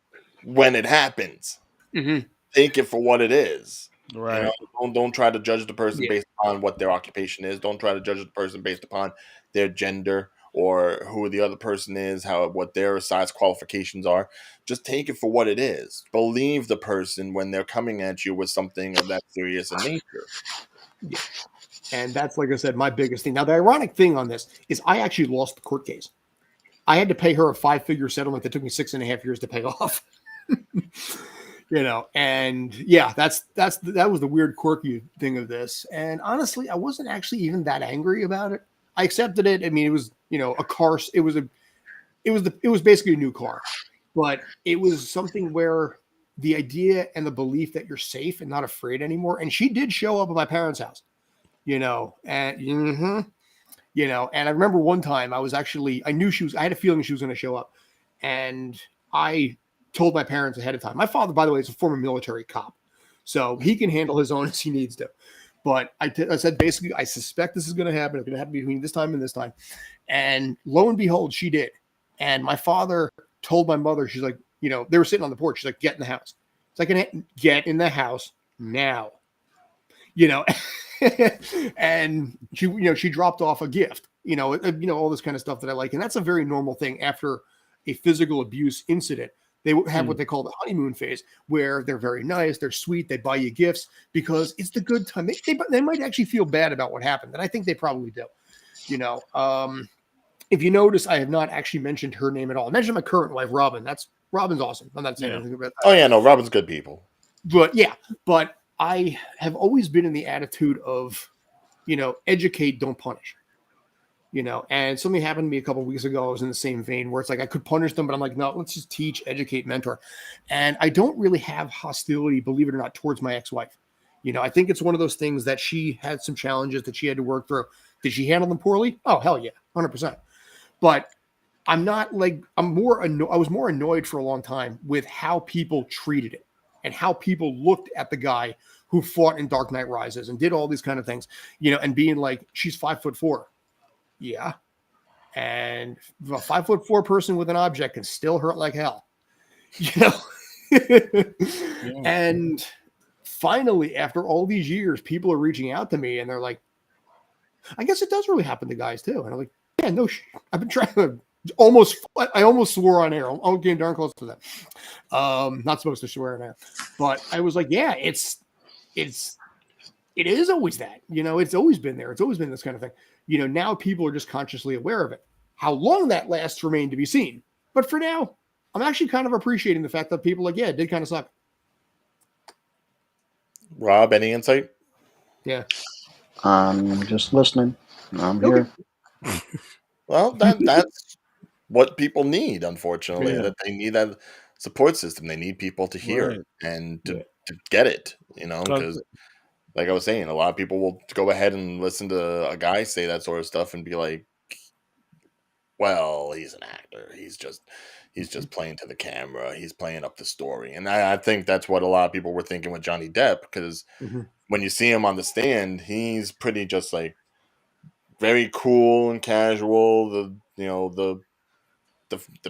when it happens. Take it for what it is. Right. Don't try to judge the person based on what their occupation is. Don't try to judge the person based upon their gender or who the other person is, what their size qualifications are. Just take it for what it is. Believe the person when they're coming at you with something of that serious in nature. Yeah. And that's, like I said, my biggest thing. Now, the ironic thing on this is I actually lost the court case. I had to pay her a 5-figure settlement that took me 6.5 years to pay off. And yeah, that was the weird quirky thing of this. And honestly, I wasn't actually even that angry about it. I accepted it. I mean, it was, a car. It was basically a new car, but it was something where the idea and the belief that you're safe and not afraid anymore. And she did show up at my parents' house, and you know. And I remember one time I had a feeling she was going to show up, and I told my parents ahead of time. My father, by the way, is a former military cop, so he can handle his own as he needs to. But I said, basically, I suspect this is going to happen. It's going to happen between this time and this time. And lo and behold, she did. And my father told my mother, she's like, you know, they were sitting on the porch. She's like, get in the house. It's like, get in the house now, you know. And she, you know, she dropped off a gift, you know, all this kind of stuff that I like. And that's a very normal thing after a physical abuse incident. They have what they call the honeymoon phase, where they're very nice, they're sweet, they buy you gifts because it's the good time. They might actually feel bad about what happened, and I think they probably do. You know, if you notice, I have not actually mentioned her name at all. I mentioned my current wife, Robin. Robin's awesome. I'm not saying anything about that. Oh yeah, no, Robin's good people. But I have always been in the attitude of, you know, educate, don't punish. You know, and something happened to me a couple of weeks ago. I was in the same vein where it's like I could punish them, but I'm like, no, let's just teach, educate, mentor. And I don't really have hostility, believe it or not, towards my ex-wife. You know, I think it's one of those things that she had some challenges that she had to work through. Did she handle them poorly? Oh, hell yeah, 100%. But I'm not like, I was more annoyed for a long time with how people treated it and how people looked at the guy who fought in Dark Knight Rises and did all these kind of things, you know, and being like, she's 5'4". Yeah. And a 5'4" person with an object can still hurt like hell, you know? Yeah. And finally, after all these years, people are reaching out to me and they're like, I guess it does really happen to guys too. And I'm like, yeah, no, I've been trying to I almost swore on air. I'm getting darn close to that. Not supposed to swear on air, but I was like, yeah, it is always that, you know, it's always been there. It's always been this kind of thing. You know, now people are just consciously aware of it. How long that lasts remains to be seen. But for now, I'm actually kind of appreciating the fact that people are like, yeah, it did kind of suck. Rob, any insight? Yeah. I'm just listening. I'm here. Well, that's what people need, unfortunately. Yeah. That they need that support system. They need people to hear and to get it, you know, because like I was saying, a lot of people will go ahead and listen to a guy say that sort of stuff and be like, well, he's an actor. He's just playing to the camera. He's playing up the story. And I think that's what a lot of people were thinking with Johnny Depp, because when you see him on the stand, he's pretty just like very cool and casual. The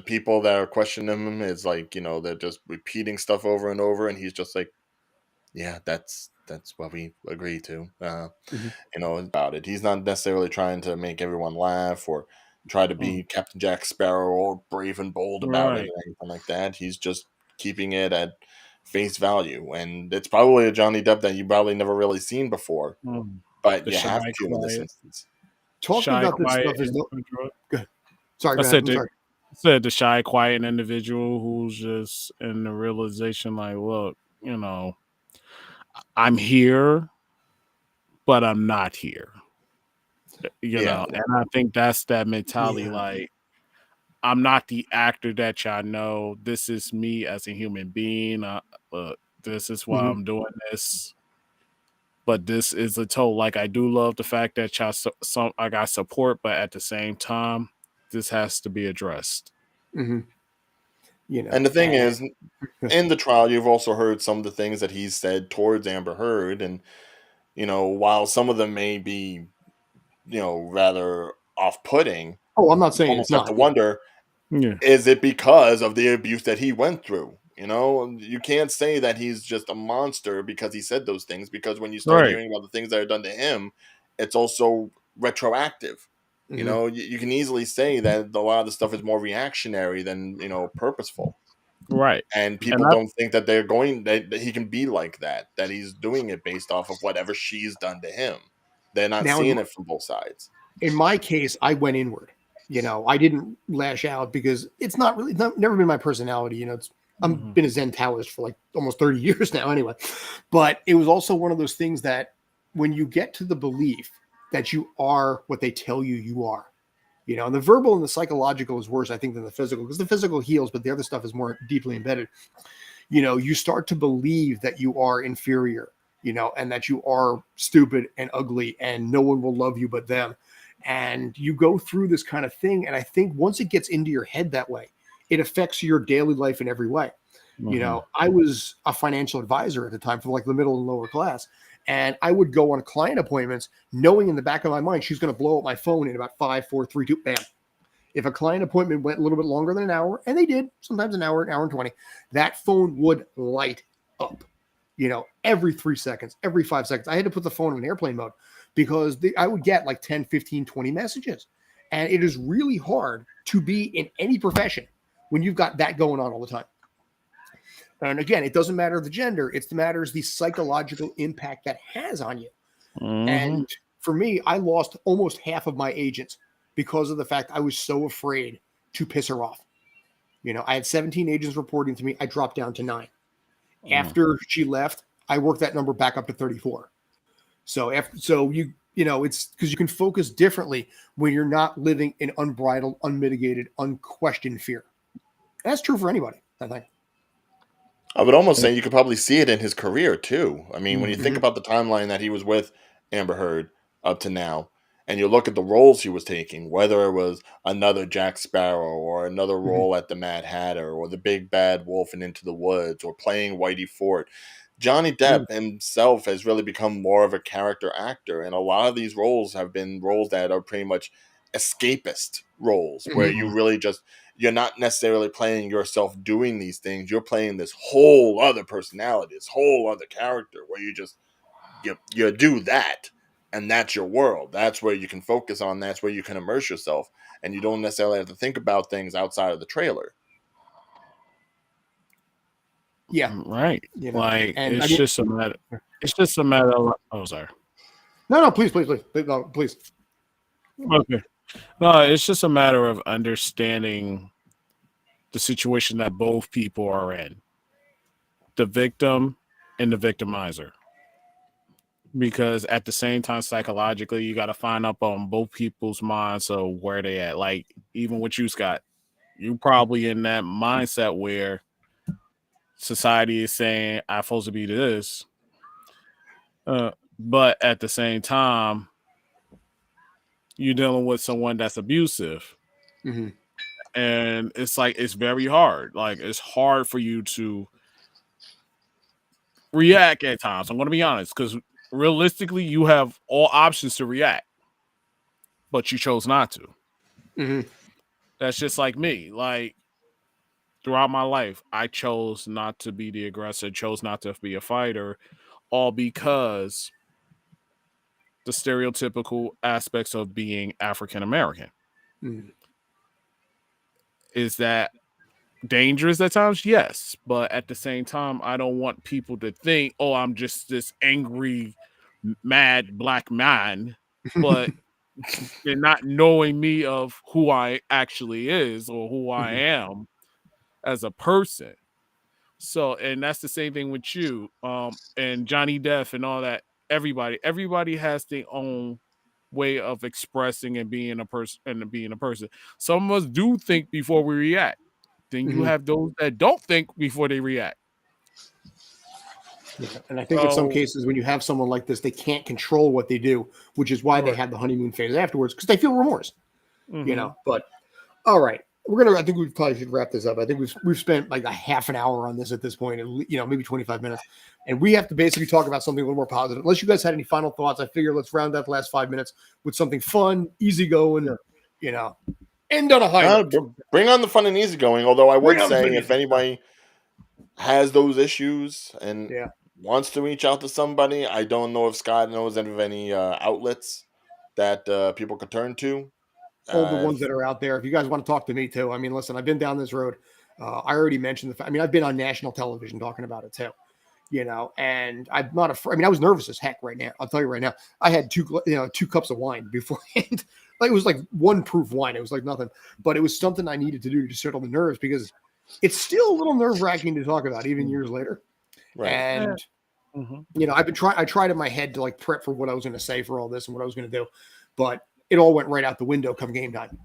people that are questioning him is like, you know, they're just repeating stuff over and over. And he's just like, yeah, that's what we agree to, you know, about it. He's not necessarily trying to make everyone laugh or try to be Captain Jack Sparrow or brave and bold about it or anything like that. He's just keeping it at face value. And it's probably a Johnny Depp that you probably never really seen before, but you have to in this instance. Talking about this stuff is good. Sorry, I said the shy, quiet individual who's just in the realization like, look, you know, I'm here, but I'm not here. You know, and I think that's that mentality. Like, I'm not the actor that y'all know. This is me as a human being. This is why I'm doing this. But this is a total. Like, I do love the fact that y'all I got support, but at the same time, this has to be addressed. You know, and the thing is, in the trial, you've also heard some of the things that he's said towards Amber Heard, and you know, while some of them may be, you know, rather off-putting. Oh, I'm not saying it's not. To wonder, is it because of the abuse that he went through? You know, you can't say that he's just a monster because he said those things. Because when you start hearing about the things that are done to him, it's also retroactive. You know, you can easily say that a lot of the stuff is more reactionary than, you know, purposeful. Right. And people don't think that that he can be like that he's doing it based off of whatever she's done to him. They're not seeing it from both sides. In my case, I went inward. You know, I didn't lash out because it's never been my personality. You know, I've been a Zen Taoist for like almost 30 years now anyway. But it was also one of those things that when you get to the belief that you are what they tell you you are, you know, and the verbal and the psychological is worse, I think, than the physical, because the physical heals, but the other stuff is more deeply embedded. You know, you start to believe that you are inferior, you know, and that you are stupid and ugly and no one will love you but them. And you go through this kind of thing. And I think once it gets into your head that way, it affects your daily life in every way. You know, I was a financial advisor at the time for like the middle and lower class. And I would go on client appointments knowing in the back of my mind, she's going to blow up my phone in about 5, 4, 3, 2, bam. If a client appointment went a little bit longer than an hour, and they did, sometimes an hour and 20, that phone would light up, you know, every 3 seconds, every 5 seconds. I had to put the phone in airplane mode because I would get like 10, 15, 20 messages. And it is really hard to be in any profession when you've got that going on all the time. And again, it doesn't matter the gender. It matters the psychological impact that has on you. And for me, I lost almost half of my agents because of the fact I was so afraid to piss her off. You know, I had 17 agents reporting to me. I dropped down to 9. After she left, I worked that number back up to 34. So you know, it's because you can focus differently when you're not living in unbridled, unmitigated, unquestioned fear. And that's true for anybody, I think. I would almost say you could probably see it in his career too. I mean, when you think about the timeline that he was with Amber Heard up to now, and you look at the roles he was taking, whether it was another Jack Sparrow or another role at the Mad Hatter or the Big Bad Wolf in Into the Woods or playing Whitey Ford, Johnny Depp himself has really become more of a character actor. And a lot of these roles have been roles that are pretty much escapist roles where you really just... You're not necessarily playing yourself doing these things. You're playing this whole other personality, this whole other character where you just, you do that. And that's your world. That's where you can focus on. That's where you can immerse yourself. And you don't necessarily have to think about things outside of the trailer. Yeah. Right. You know, like, it's just a matter of, oh, sorry. No, please. No, please. Okay. No, it's just a matter of understanding the situation that both people are in, the victim and the victimizer. Because at the same time, psychologically, you got to find up on both people's minds of where they at. Like, even with you, Scott, you probably in that mindset where society is saying, I'm supposed to be this. But at the same time, you're dealing with someone that's abusive. And it's like, it's very hard. Like, it's hard for you to react at times. I'm going to be honest, because realistically, you have all options to react, but you chose not to. That's just like me. Like, throughout my life, I chose not to be the aggressor, chose not to be a fighter, all because the stereotypical aspects of being African American. Is that dangerous at times? Yes. But at the same time, I don't want people to think, oh, I'm just this angry, mad black man, but they're not knowing me of who I actually is or who I am as a person. So, and that's the same thing with you, and Johnny Depp and all that. Everybody has their own way of expressing and being a person. Some of us do think before we react. Then you have those that don't think before they react. Yeah. And I think in some cases, when you have someone like this, they can't control what they do, which is why they have the honeymoon phase afterwards, because they feel remorse. You know. But all right, I think we probably should wrap this up. I think we've spent like a half an hour on this at this point, and you know, maybe 25 minutes, and we have to basically talk about something a little more positive. Unless you guys had any final thoughts, I figure let's round out the last 5 minutes with something fun, easygoing, you know, end on a high note. Bring on the fun and easygoing. Although I would say, if anybody has those issues and wants to reach out to somebody, I don't know if Scott knows of any outlets that people could turn to. All the ones that are out there. If you guys want to talk to me too, I mean, listen, I've been down this road. I already mentioned the fact. I mean, I've been on national television talking about it too, you know, and I'm not afraid. I mean, I was nervous as heck right now. I'll tell you right now. I had 2 cups of wine beforehand. Like, it was like 1 proof wine. It was like nothing, but it was something I needed to do to settle the nerves, because it's still a little nerve wracking to talk about even years later. Right. And you know, I tried in my head to like prep for what I was going to say for all this and what I was going to do, but it all went right out the window come game time,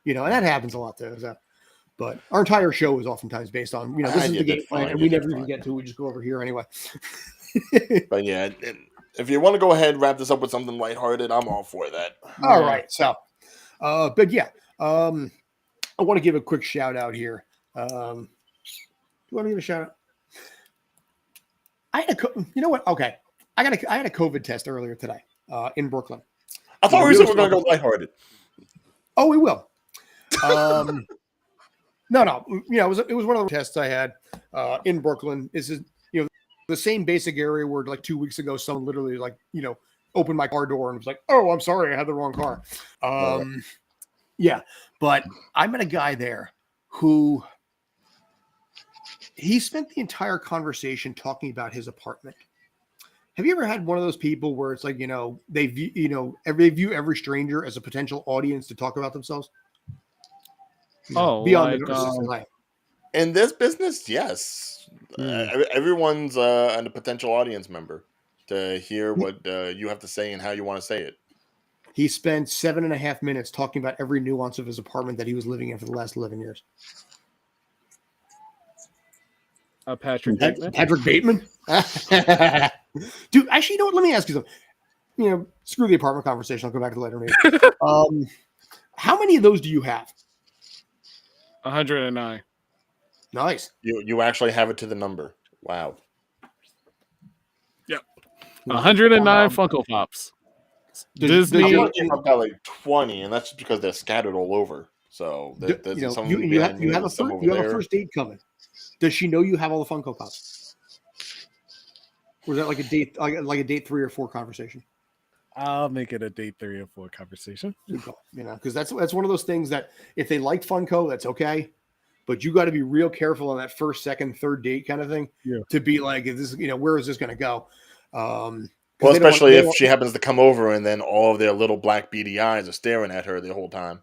you know, and that happens a lot too. So, but our entire show is oftentimes based on, you know, this is the game plan, and we never even get to. We just go over here anyway. But yeah, if you want to go ahead and wrap this up with something lighthearted, I'm all for that. All right. So, but yeah, I want to give a quick shout out here. Do you want to give a shout out? You know what? Okay. I had a COVID test earlier today in Brooklyn. I thought we were going to go lighthearted. Oh, we will. No. You know, it was one of the tests I had in Brooklyn. This is, you know, the same basic area where like 2 weeks ago, someone literally like, you know, opened my car door and was like, "Oh, I'm sorry, I had the wrong car." Yeah, but I met a guy there who he spent the entire conversation talking about his apartment. Have you ever had one of those people where it's like, you know, they view every stranger as a potential audience to talk about themselves? Beyond like, in this business, yes. Everyone's a potential audience member to hear what you have to say and how you want to say it. He spent 7.5 minutes talking about every nuance of his apartment that he was living in for the last 11 years. Patrick Bateman? Patrick Bateman? Dude, actually, you know what? Let me ask you something. You know, screw the apartment conversation. I'll go back to later. Maybe. How many of those do you have? 109. Nice. You actually have it to the number. Wow. Yep. 109 Funko Pops. Disney. I've got like 20, and that's just because they're scattered all over. So you have a first date coming. Does she know you have all the Funko Pops? Or is that like a date 3 or 4 conversation? I'll make it a date 3 or 4 conversation. You know, because that's one of those things that if they like Funko, that's okay. But you got to be real careful on that first, second, third date kind of thing to be like, is this, you know, where is this going to go? Well, especially if she happens to come over and then all of their little black beady eyes are staring at her the whole time.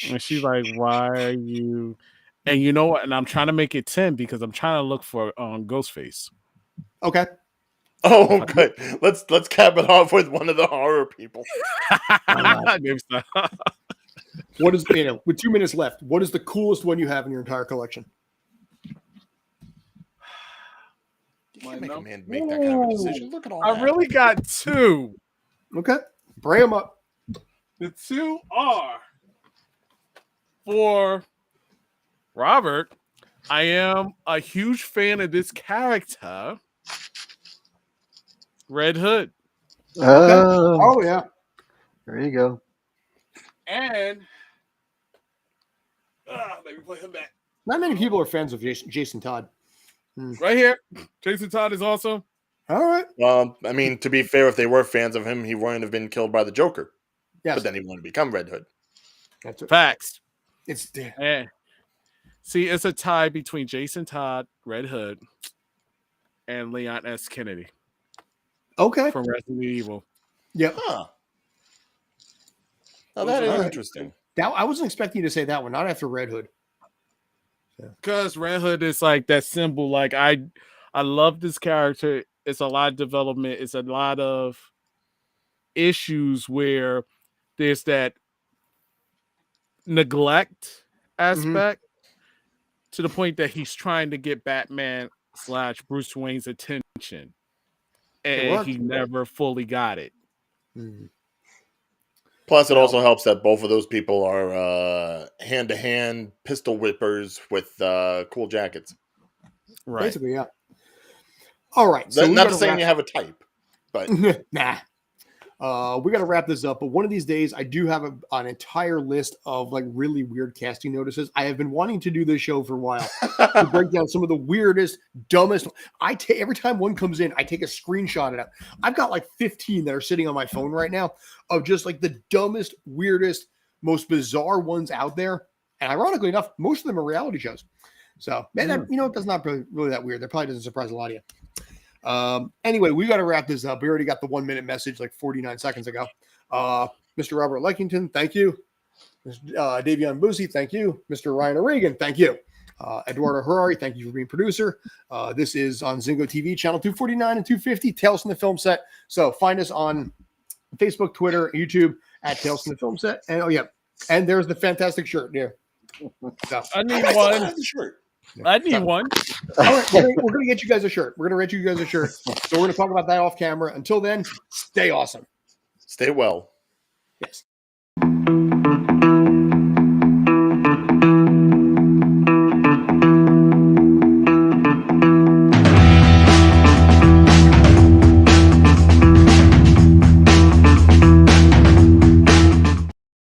And she's like, "Why are you?" And you know what? And I'm trying to make it 10 because I'm trying to look for Ghostface. Okay. Oh, good. Let's cap it off with one of the horror people. What is, you know, with 2 minutes left, what is the coolest one you have in your entire collection? You can't make a man make that kind of a decision. Look at all that. I really got 2. Okay. Bring them up. The 2 are for Robert. I am a huge fan of this character, Red Hood. Oh yeah. There you go. And let me put him back. Not many people are fans of Jason Todd. Right here. Jason Todd is awesome. All right. Well, I mean, to be fair, if they were fans of him, he wouldn't have been killed by the Joker. Yes. But then he wanted to become Red Hood. That's it. Facts. It's See, it's a tie between Jason Todd, Red Hood, and Leon S. Kennedy. Okay. From Resident Evil. Yep. Huh. Oh, that is interesting. I wasn't expecting you to say that one, not after Red Hood. Because Red Hood is like that symbol. Like I love this character. It's a lot of development. It's a lot of issues where there's that neglect aspect to the point that he's trying to get Batman / Bruce Wayne's attention, and he never fully got it. Plus, it also helps that both of those people are hand-to-hand pistol whippers with cool jackets. Right. Basically, yeah. All right. So not saying you have a type, but nah. We got to wrap this up, but one of these days I do have an entire list of like really weird casting notices. I have been wanting to do this show for a while to break down some of the weirdest, dumbest. Every time one comes in, I take a screenshot of it. I've got like 15 that are sitting on my phone right now of just like the dumbest, weirdest, most bizarre ones out there. And ironically enough, most of them are reality shows. So, man, you know, that's not really that weird. That probably doesn't surprise a lot of you. Anyway, we got to wrap this up. We already got the 1 minute message like 49 seconds ago. Mr. Robert Leckington, thank you. Davion Boosie, thank you. Mr. Ryan O'Regan, thank you. Eduardo Harari, thank you for being producer. This is on Zingo TV, channel 249 and 250, Tales from the Film Set. So find us on Facebook, Twitter, YouTube at Tales from the Film Set. And and there's the fantastic shirt. Yeah. I need one. The shirt. I need one. All right, we're going to get you guys a shirt. We're going to rent you guys a shirt. So we're going to talk about that off camera. Until then, stay awesome. Stay well. Yes.